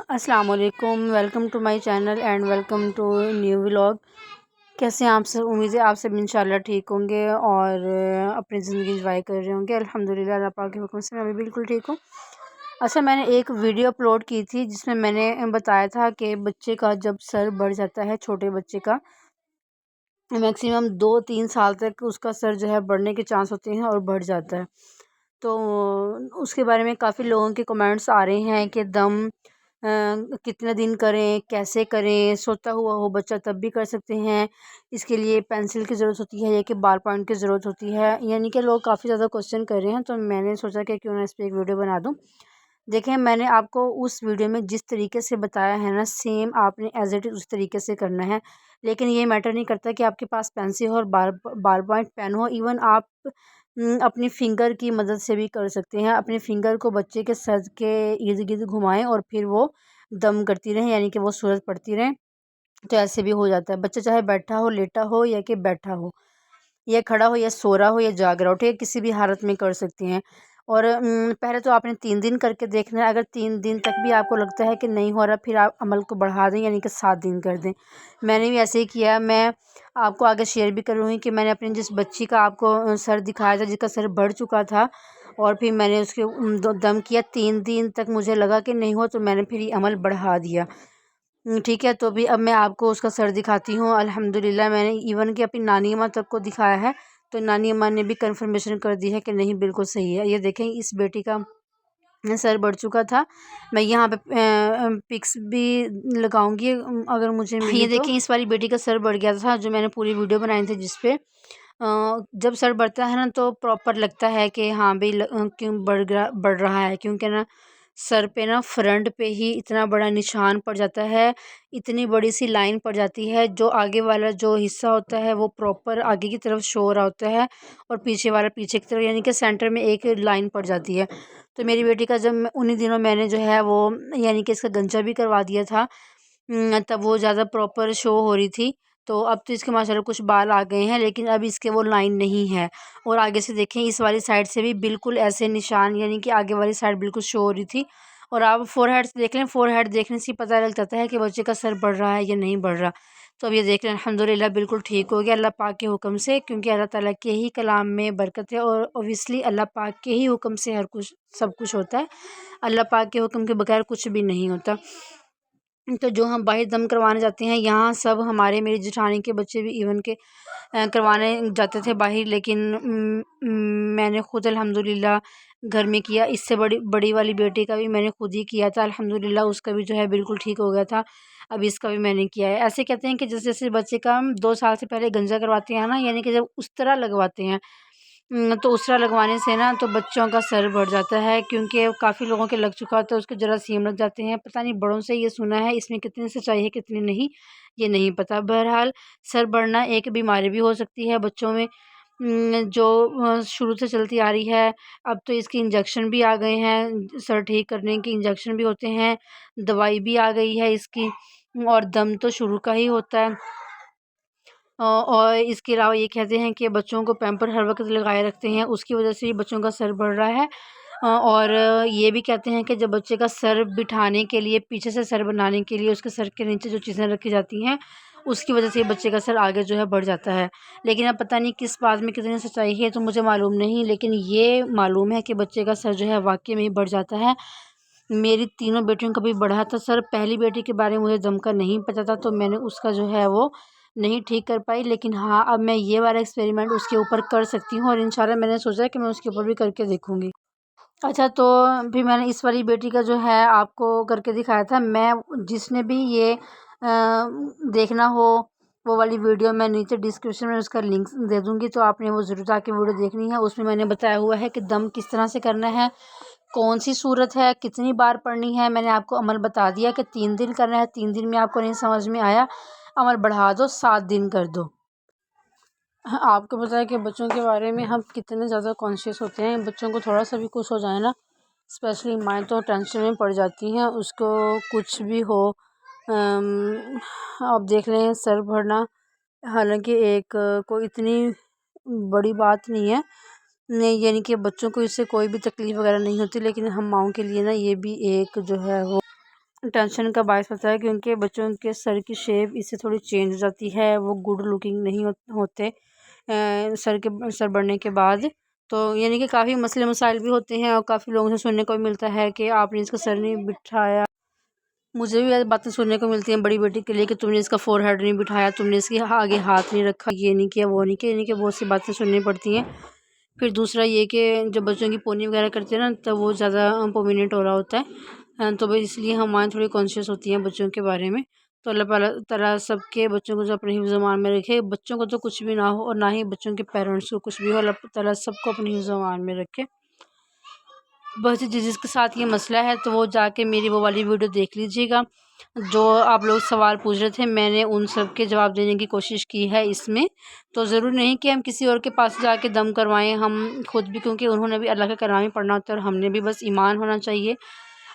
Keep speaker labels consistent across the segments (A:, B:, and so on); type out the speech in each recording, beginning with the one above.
A: السلام علیکم، welcome to my channel and welcome to new vlog. کیسے ہیں آپ سب؟ امید ہے آپ سب انشاءاللہ ٹھیک ہوں گے اور اپنی زندگی انجوائے کر رہے ہوں گے۔ الحمدللہ اللہ پاک کے حکم سے میں بھی بالکل ٹھیک ہوں۔ اچھا، میں نے ایک ویڈیو اپلوڈ کی تھی جس میں میں نے بتایا تھا کہ بچے کا جب سر بڑھ جاتا ہے، چھوٹے بچے کا میکسیمم 2-3 سال تک اس کا سر جو ہے بڑھنے کے چانس ہوتے ہیں اور بڑھ جاتا ہے۔ تو اس کے بارے میں کافی لوگوں کے کمنٹس آ رہے ہیں کہ دم کتنے دن کریں، کیسے کریں، سوتا ہوا ہو بچہ تب بھی کر سکتے ہیں، اس کے لیے پینسل کی ضرورت ہوتی ہے یا کہ بال پوائنٹ کی ضرورت ہوتی ہے، یعنی کہ لوگ کافی زیادہ کوسچن کر رہے ہیں۔ تو میں نے سوچا کہ کیوں نہ اس پہ ایک ویڈیو بنا دوں۔ دیکھیں، میں نے آپ کو اس ویڈیو میں جس طریقے سے بتایا ہے نا، سیم آپ نے ایز اٹ از اس طریقے سے کرنا ہے، لیکن یہ میٹر نہیں کرتا کہ آپ کے پاس پینسل ہو اور بال پوائنٹ پین ہو، ایون آپ اپنی فنگر کی مدد سے بھی کر سکتے ہیں۔ اپنے فنگر کو بچے کے سر کے ارد گرد گھمائیں اور پھر وہ دم کرتی رہیں، یعنی کہ وہ سورج پڑتی رہیں، تو ایسے بھی ہو جاتا ہے۔ بچہ چاہے بیٹھا ہو، لیٹا ہو یا کہ بیٹھا ہو، یا کھڑا ہو یا سو رہا ہو یا جاگ رہا ہو، ٹھیک ہے، کسی بھی حالت میں کر سکتے ہیں۔ اور پہلے تو آپ نے 3 دن کر کے دیکھنا ہے۔ اگر 3 دن تک بھی آپ کو لگتا ہے کہ نہیں ہو رہا، پھر آپ عمل کو بڑھا دیں، یعنی کہ 7 دن کر دیں۔ میں نے بھی ایسے ہی کیا۔ میں آپ کو آگے شیئر بھی کروں گی کہ میں نے اپنی جس بچی کا آپ کو سر دکھایا تھا، جس کا سر بڑھ چکا تھا، اور پھر میں نے اس کے دم کیا، 3 دن تک مجھے لگا کہ نہیں ہو، تو میں نے پھر یہ عمل بڑھا دیا، ٹھیک ہے۔ تو بھی اب میں آپ کو اس کا سر دکھاتی ہوں۔ الحمدللہ میں نے ایون کہ اپنی نانی اماں تک کو دکھایا ہے، تو نانی اماں نے بھی کنفرمیشن کر دی ہے کہ نہیں، بالکل صحیح ہے۔ یہ دیکھیں، اس بیٹی کا سر بڑھ چکا تھا۔ میں یہاں پہ پکس بھی لگاؤں گی اگر مجھے ملی تو۔ یہ دیکھیں، اس والی بیٹی کا سر بڑھ گیا تھا، جو میں نے پوری ویڈیو بنائی تھی، جس پہ جب سر بڑھتا ہے نا تو پراپر لگتا ہے کہ ہاں بھئی کیوں بڑھ رہا ہے، کیونکہ نا سر پہ نا فرنٹ پہ ہی اتنا بڑا نشان پڑ جاتا ہے، اتنی بڑی سی لائن پڑ جاتی ہے، جو آگے والا جو حصہ ہوتا ہے وہ پراپر آگے کی طرف شو ہو رہا ہوتا ہے، اور پیچھے والا پیچھے کی طرف، یعنی کہ سینٹر میں ایک لائن پڑ جاتی ہے۔ تو میری بیٹی کا جب انہی دنوں میں نے جو ہے وہ یعنی کہ اس کا گنجا بھی کروا دیا تھا، تب وہ زیادہ پراپر شو ہو رہی تھی۔ تو اب تو اس کے ماشاءاللہ کچھ بال آ گئے ہیں، لیکن اب اس کے وہ لائن نہیں ہے۔ اور آگے سے دیکھیں، اس والی سائڈ سے بھی بالکل ایسے نشان، یعنی کہ آگے والی سائڈ بالکل شو ہو رہی تھی۔ اور آپ فور ہیڈ سے دیکھ لیں، فور ہیڈ دیکھنے سے پتہ لگ جاتا ہے کہ بچے کا سر بڑھ رہا ہے یا نہیں بڑھ رہا۔ تو اب یہ دیکھ لیں، الحمدللہ بالکل ٹھیک ہو گیا اللہ پاک کے حکم سے، کیونکہ اللہ تعالیٰ کے ہی کلام میں برکت ہے، اور اوبویسلی اللہ پاک کے ہی حکم سے ہر کچھ سب کچھ ہوتا ہے۔ اللہ پاک کے حکم کے بغیر کچھ بھی نہیں ہوتا۔ تو جو ہم باہر دم کروانے جاتے ہیں، یہاں سب ہمارے میری جٹھانی کے بچے بھی ایون کے کروانے جاتے تھے باہر، لیکن میں نے خود الحمدللہ گھر میں کیا۔ اس سے بڑی والی بیٹی کا بھی میں نے خود ہی کیا تھا، الحمدللہ اس کا بھی جو ہے بالکل ٹھیک ہو گیا تھا۔ اب اس کا بھی میں نے کیا ہے۔ ایسے کہتے ہیں کہ جیسے جیسے بچے کا 2 سال سے پہلے گنجا کرواتے ہیں نا، یعنی کہ جب اس طرح لگواتے ہیں، تو اس طرح لگوانے سے نا تو بچوں کا سر بڑھ جاتا ہے، کیونکہ کافی لوگوں کے لگ چکا ہوتا ہے، اس کے جراثیم لگ جاتے ہیں۔ پتہ نہیں بڑوں سے یہ سنا ہے، اس میں کتنی سچائی ہے کتنی نہیں، یہ نہیں پتہ۔ بہرحال سر بڑھنا ایک بیماری بھی ہو سکتی ہے بچوں میں، جو شروع سے چلتی آ رہی ہے۔ اب تو اس کی انجیکشن بھی آ گئے ہیں، سر ٹھیک کرنے کی انجیکشن بھی ہوتے ہیں، دوائی بھی آ گئی ہے اس کی، اور دم تو شروع کا ہی ہوتا ہے۔ اور اس کے علاوہ یہ کہتے ہیں کہ بچوں کو پیمپر ہر وقت لگائے رکھتے ہیں، اس کی وجہ سے بھی بچوں کا سر بڑھ رہا ہے۔ اور یہ بھی کہتے ہیں کہ جب بچے کا سر بٹھانے کے لیے، پیچھے سے سر بنانے کے لیے اس کے سر کے نیچے جو چیزیں رکھی جاتی ہیں، اس کی وجہ سے بچے کا سر آگے جو ہے بڑھ جاتا ہے۔ لیکن اب پتہ نہیں کس بات میں کتنی سچائی ہے تو مجھے معلوم نہیں، لیکن یہ معلوم ہے کہ بچے کا سر جو ہے واقعی میں ہی بڑھ جاتا ہے۔ میری تینوں بیٹیوں کا بھی بڑھا تھا سر۔ پہلی بیٹی کے بارے میں مجھے دم کا نہیں پتہ تھا، تو میں نے اس کا جو ہے وہ نہیں ٹھیک کر پائی، لیکن ہاں اب میں یہ والا ایکسپیریمنٹ اس کے اوپر کر سکتی ہوں، اور انشاءاللہ میں نے سوچا ہے کہ میں اس کے اوپر بھی کر کے دیکھوں گی۔ اچھا، تو پھر میں نے اس والی بیٹی کا جو ہے آپ کو کر کے دکھایا تھا۔ میں جس نے بھی یہ دیکھنا ہو، وہ والی ویڈیو میں نیچے ڈسکرپشن میں اس کا لنک دے دوں گی، تو آپ نے وہ ضرور آ کے ویڈیو دیکھنی ہے۔ اس میں نے بتایا ہوا ہے کہ دم کس طرح سے کرنا ہے، کون سی صورت ہے، کتنی بار پڑھنی ہے۔ میں نے آپ کو عمل بتا دیا کہ 3 دن کرنا ہے، 3 دن میں آپ کو نہیں سمجھ میں آیا، عمل بڑھا دو، 7 دن کر دو۔ آپ کو پتہ ہے کہ بچوں کے بارے میں ہم کتنے زیادہ کانشیس ہوتے ہیں، بچوں کو تھوڑا سا بھی کچھ ہو جائے نا، اسپیشلی مائیں تو ٹینشن میں پڑ جاتی ہیں، اس کو کچھ بھی ہو۔ آپ دیکھ لیں سر بڑھنا، حالانکہ ایک کوئی اتنی بڑی بات نہیں ہے، نہیں یعنی کہ بچوں کو اس سے کوئی بھی تکلیف وغیرہ نہیں ہوتی، لیکن ہم ماؤں کے لیے نا یہ بھی ایک جو ہے وہ ٹینشن کا باعث ہوتا ہے، کیونکہ بچوں کے سر کی شیپ اس سے تھوڑی چینج ہو جاتی ہے، وہ گڈ لکنگ نہیں ہوتے سر بڑھنے کے بعد۔ تو یعنی کہ کافی مسئلے مسائل بھی ہوتے ہیں، اور کافی لوگوں سے سننے کو ملتا ہے کہ آپ نے اس کا سر نہیں بٹھایا۔ مجھے بھی باتیں سننے کو ملتی ہیں بڑی بیٹی کے لیے کہ تم نے اس کا فور ہیڈ نہیں بٹھایا، تم نے اس کے آگے ہاتھ نہیں رکھا، یہ نہیں کیا وہ نہیں کیا، یعنی کہ بہت سی باتیں سننی پڑتی ہیں۔ پھر دوسرا یہ کہ جب بچوں کی پونی وغیرہ کرتے ہیں نا تب وہ زیادہ پومیننٹ ہو رہا ہوتا ہے، تو بھائی اس لیے ہمارے تھوڑی کانشیس ہوتی ہیں بچوں کے بارے میں۔ تو اللہ تعالیٰ سب کے بچوں کو جو اپنے حفظ و امان میں رکھے، بچوں کو تو کچھ بھی نہ ہو اور نہ ہی بچوں کے پیرنٹس کو کچھ بھی ہو، اللہ تعالیٰ سب کو اپنے حفظ و امان میں رکھے۔ بس جس کے ساتھ یہ مسئلہ ہے تو وہ جا کے میری وہ والی ویڈیو دیکھ لیجیے گا، جو آپ لوگ سوال پوچھ رہے تھے، میں نے ان سب کے جواب دینے کی کوشش کی ہے اس میں۔ تو ضرور نہیں کہ ہم کسی اور کے پاس جا کے دم کروائیں، ہم خود بھی، کیونکہ انہوں نے بھی اللہ کا کلام ہی پڑھنا ہوتا ہے، اور ہم نے بھی بس ایمان ہونا چاہیے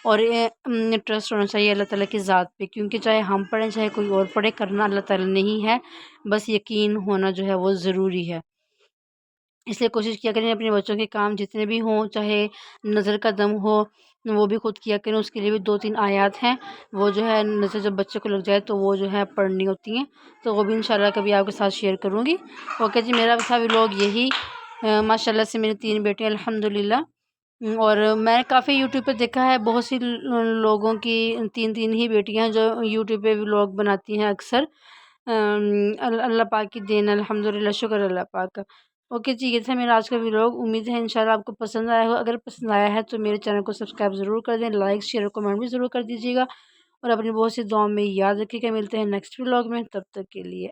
A: اور ٹرسٹ ہونا چاہیے اللہ تعالیٰ کی ذات پہ، کیونکہ چاہے ہم پڑھیں چاہے کوئی اور پڑھے، کرنا اللہ تعالیٰ نہیں ہے، بس یقین ہونا جو ہے وہ ضروری ہے۔ اس لیے کوشش کیا کریں اپنے بچوں کے کام جتنے بھی ہوں، چاہے نظر کا دم ہو وہ بھی خود کیا کریں، اس کے لیے بھی 2-3 آیات ہیں، وہ جو ہے نظر جب بچے کو لگ جائے تو وہ جو ہے پڑھنی ہوتی ہیں، تو وہ بھی انشاءاللہ کبھی آپ کے ساتھ شیئر کروں گی۔ اوکے جی، میرا تھا ولاگ یہی۔ ماشاءاللہ سے میری 3 بیٹیاں الحمدللہ، اور میں نے کافی یوٹیوب پہ دیکھا ہے بہت سی لوگوں کی 3 ہی بیٹیاں ہیں جو یوٹیوب پہ ولاگ بناتی ہیں اکثر۔ اللہ پاک کی دین، الحمدللہ، شکر اللہ پاک کا۔ اوکے جی، یہ تھا میرا آج کا ولاگ، امید ہے انشاءاللہ آپ کو پسند آیا ہو۔ اگر پسند آیا ہے تو میرے چینل کو سبسکرائب ضرور کر دیں، لائک شیئر اور کمنٹ بھی ضرور کر دیجیے گا، اور اپنی بہت سی دعاؤں میں یاد رکھیے گا۔ ملتے ہیں نیکسٹ ولاگ میں، تب تک کے لیے